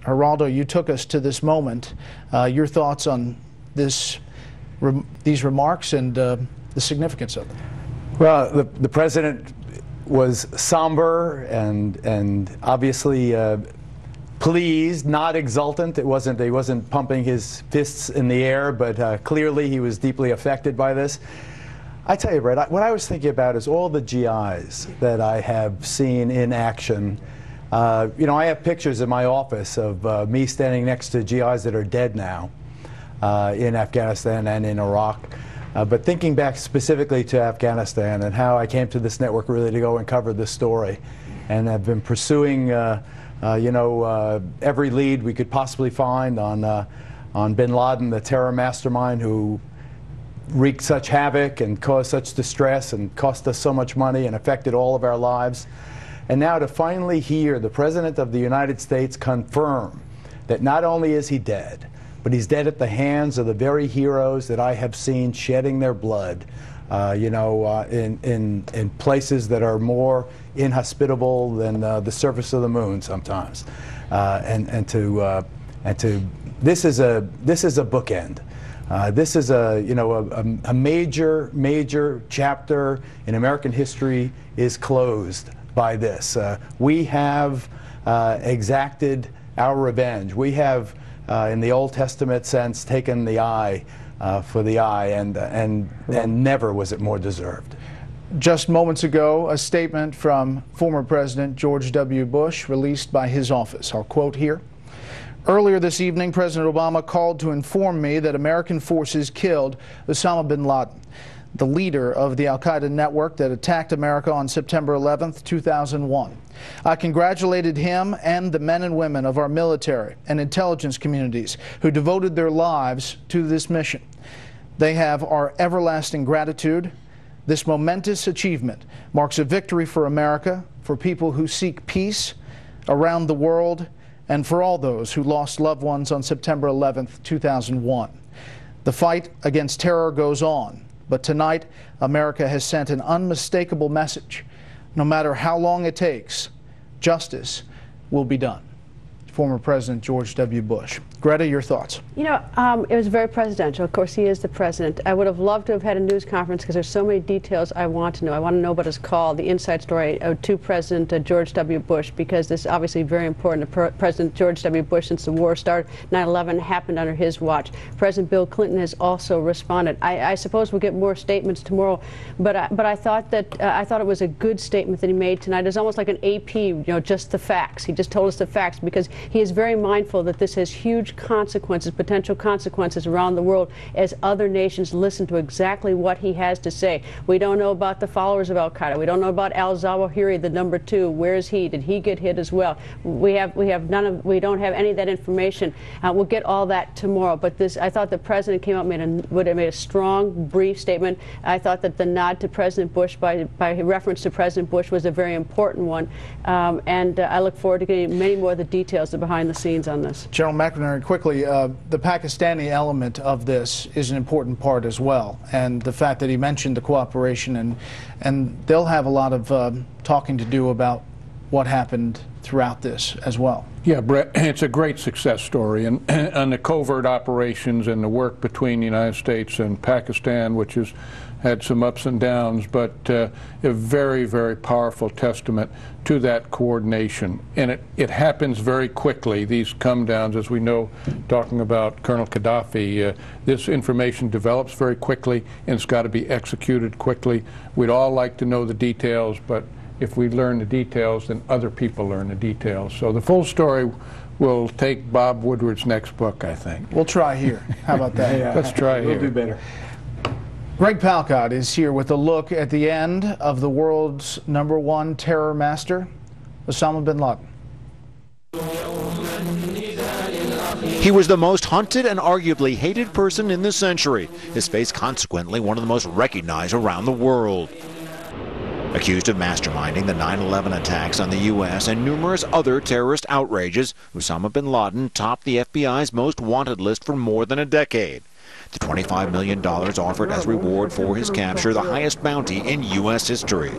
Geraldo, you took us to this moment. Your thoughts on these remarks and the significance of them? Well, the president was somber and obviously pleased, not exultant. He wasn't pumping his fists in the air, but clearly he was deeply affected by this. I tell you, Brett, what I was thinking about is all the GIs that I have seen in action. You know, I have pictures in my office of me standing next to GIs that are dead now in Afghanistan and in Iraq. But thinking back specifically to Afghanistan and how I came to this network really to go and cover this story, and I've been pursuing you know, every lead we could possibly find on Bin Laden, the terror mastermind who wreaked such havoc and caused such distress and cost us so much money and affected all of our lives. And now to finally hear the President of the United States confirm that not only is he dead, but he's dead at the hands of the very heroes that I have seen shedding their blood, you know, in places that are more inhospitable than the surface of the moon sometimes. This is a bookend. This is a major chapter in American history is closed by this. We have exacted our revenge. We have, in the Old Testament sense, taken the eye for the eye, and never was it more deserved. Just moments ago, a statement from former President George W. Bush released by his office. I'll quote here. Earlier this evening, President Obama called to inform me that American forces killed Osama Bin Laden, the leader of the al-Qaeda network that attacked America on September 11th, 2001. I congratulated him and the men and women of our military and intelligence communities who devoted their lives to this mission. They have our everlasting gratitude. This momentous achievement marks a victory for America, for people who seek peace around the world, and for all those who lost loved ones on September 11th, 2001. The fight against terror goes on, but tonight America has sent an unmistakable message. No matter how long it takes, justice will be done. Former President George W. Bush. Greta, your thoughts? You know, it was very presidential. Of course, he is the president. I would have loved to have had a news conference because there's so many details I want to know. I want to know about his call, the inside story to President George W. Bush, because this is obviously very important to President George W. Bush since the war started. 9/11 happened under his watch. President Bill Clinton has also responded. I suppose we'll get more statements tomorrow, but I thought that I thought it was a good statement that he made tonight. It's almost like an AP, you know, just the facts. He just told us the facts because he is very mindful that this has huge consequences, potential consequences around the world as other nations listen to exactly what he has to say. We don't know about the followers of al-Qaeda. We don't know about al-Zawahiri, the number 2. Where is he? Did he get hit as well? We don't have any of that information. We'll get all that tomorrow. But this, I thought the president came out and made a strong, brief statement. I thought that the nod to President Bush by reference to President Bush was a very important one. And I look forward to getting many more of the details behind the scenes on this. General McNamara, quickly, the Pakistani element of this is an important part as well, and the fact that he mentioned the cooperation, and they'll have a lot of talking to do about what happened throughout this as well. Yeah, Brett, it's a great success story, and on the covert operations and the work between the United States and Pakistan, which has had some ups and downs, but a very, very powerful testament to that coordination. And it happens very quickly. These come downs, as we know, talking about Colonel Gaddafi, this information develops very quickly, and it's got to be executed quickly. We'd all like to know the details, but if we learn the details, then other people learn the details. So the full story will take Bob Woodward's next book, I think. We'll try here. How about that? Yeah, let's try here. We'll do better. Greg Palcott is here with a look at the end of the world's #1 terror master, Osama Bin Laden. He was the most hunted and arguably hated person in the century, his face consequently one of the most recognized around the world. Accused of masterminding the 9/11 attacks on the U.S. and numerous other terrorist outrages, Osama bin Laden topped the FBI's most wanted list for more than a decade. The $25 million offered as reward for his capture, the highest bounty in U.S. history.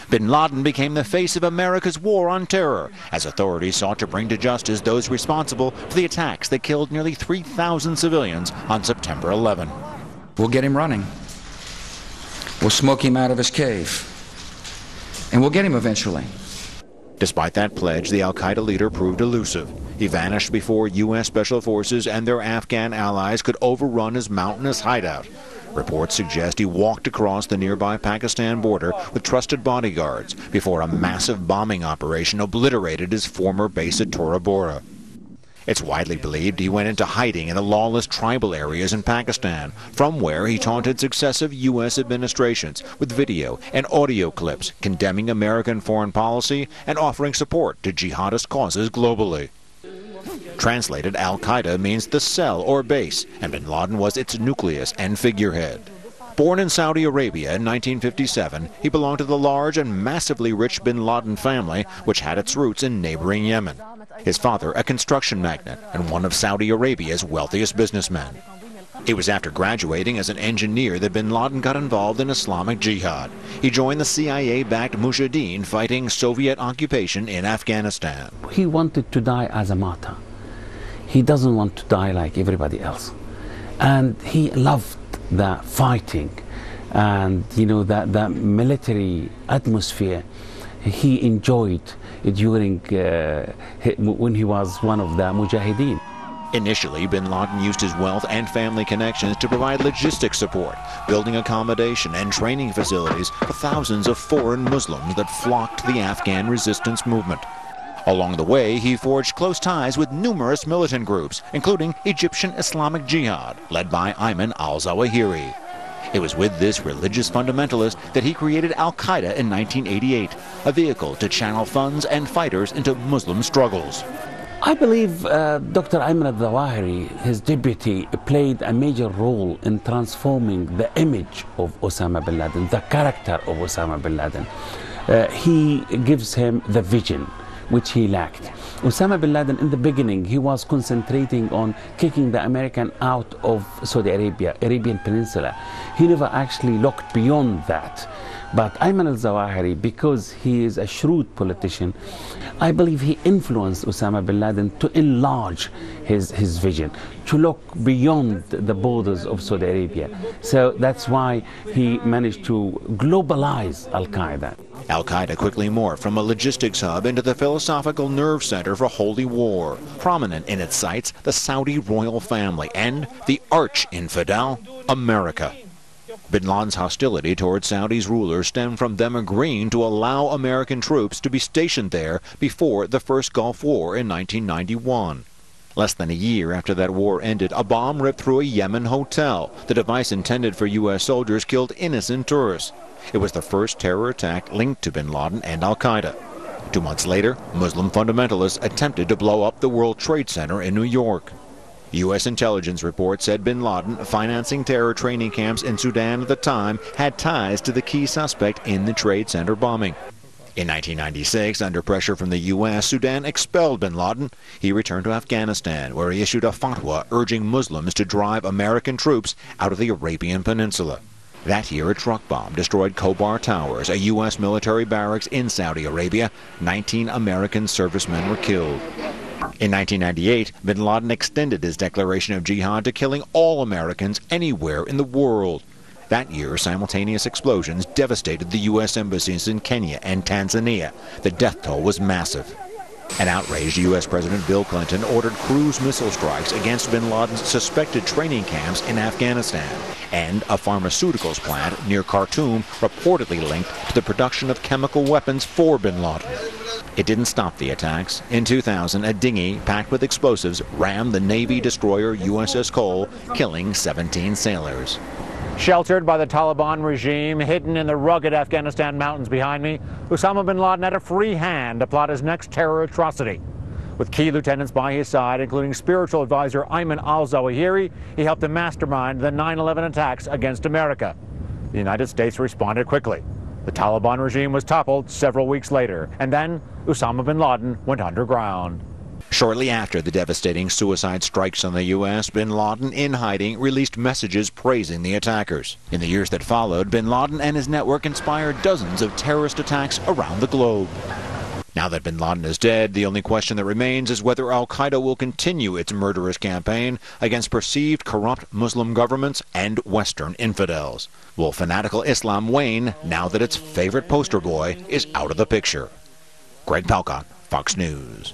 Bin Laden became the face of America's war on terror as authorities sought to bring to justice those responsible for the attacks that killed nearly 3,000 civilians on September 11. We'll get him running. We'll smoke him out of his cave. And we'll get him eventually. Despite that pledge, the al-Qaeda leader proved elusive. He vanished before U.S. Special Forces and their Afghan allies could overrun his mountainous hideout. Reports suggest he walked across the nearby Pakistan border with trusted bodyguards before a massive bombing operation obliterated his former base at Tora Bora. It's widely believed he went into hiding in the lawless tribal areas in Pakistan, from where he taunted successive U.S. administrations with video and audio clips condemning American foreign policy and offering support to jihadist causes globally. Translated, al-Qaeda means the cell or base, and bin Laden was its nucleus and figurehead. Born in Saudi Arabia in 1957, he belonged to the large and massively rich bin Laden family, which had its roots in neighboring Yemen. His father, a construction magnate and one of Saudi Arabia's wealthiest businessmen. It was after graduating as an engineer that bin Laden got involved in Islamic Jihad. He joined the CIA-backed Mujahideen fighting Soviet occupation in Afghanistan. He wanted to die as a martyr. He doesn't want to die like everybody else. And he loved the fighting and, you know, that military atmosphere. He enjoyed during when he was one of the Mujahideen. Initially, bin Laden used his wealth and family connections to provide logistics support, building accommodation and training facilities for thousands of foreign Muslims that flocked to the Afghan resistance movement. Along the way, he forged close ties with numerous militant groups, including Egyptian Islamic Jihad, led by Ayman al-Zawahiri. It was with this religious fundamentalist that he created al-Qaeda in 1988, a vehicle to channel funds and fighters into Muslim struggles. I believe Dr. Ayman al-Zawahiri, his deputy, played a major role in transforming the image of Osama Bin Laden, the character of Osama Bin Laden. He gives him the vision which he lacked. Osama Bin Laden, in the beginning, he was concentrating on kicking the American out of Saudi Arabia, Arabian Peninsula. He never actually looked beyond that. But Ayman al-Zawahiri, because he is a shrewd politician, I believe he influenced Osama Bin Laden to enlarge his vision, to look beyond the borders of Saudi Arabia. So that's why he managed to globalize al-Qaeda. Al-Qaeda quickly morphed from a logistics hub into the philosophical nerve center for holy war. Prominent in its sights, the Saudi royal family and the arch-infidel, America. Bin Laden's hostility towards Saudi's rulers stemmed from them agreeing to allow American troops to be stationed there before the first Gulf War in 1991. Less than a year after that war ended, a bomb ripped through a Yemen hotel. The device intended for U.S. soldiers killed innocent tourists. It was the first terror attack linked to bin Laden and al-Qaeda. 2 months later, Muslim fundamentalists attempted to blow up the World Trade Center in New York. U.S. intelligence reports said bin Laden, financing terror training camps in Sudan at the time, had ties to the key suspect in the Trade Center bombing. In 1996, under pressure from the U.S., Sudan expelled bin Laden. He returned to Afghanistan, where he issued a fatwa urging Muslims to drive American troops out of the Arabian Peninsula. That year, a truck bomb destroyed Khobar Towers, a U.S. military barracks in Saudi Arabia. 19 American servicemen were killed. In 1998, bin Laden extended his declaration of jihad to killing all Americans anywhere in the world. That year, simultaneous explosions devastated the U.S. embassies in Kenya and Tanzania. The death toll was massive. An outraged U.S. President Bill Clinton ordered cruise missile strikes against bin Laden's suspected training camps in Afghanistan and a pharmaceuticals plant near Khartoum reportedly linked to the production of chemical weapons for bin Laden. It didn't stop the attacks. In 2000, a dinghy packed with explosives rammed the Navy destroyer USS Cole, killing 17 sailors. Sheltered by the Taliban regime, hidden in the rugged Afghanistan mountains behind me, Osama bin Laden had a free hand to plot his next terror atrocity. With key lieutenants by his side, including spiritual advisor Ayman al-Zawahiri, he helped to mastermind the 9/11 attacks against America. The United States responded quickly. The Taliban regime was toppled several weeks later, and then Osama bin Laden went underground. Shortly after the devastating suicide strikes on the U.S., bin Laden, in hiding, released messages praising the attackers. In the years that followed, bin Laden and his network inspired dozens of terrorist attacks around the globe. Now that bin Laden is dead, the only question that remains is whether al-Qaeda will continue its murderous campaign against perceived corrupt Muslim governments and Western infidels. Will fanatical Islam wane now that its favorite poster boy is out of the picture? Greg Palcott, Fox News.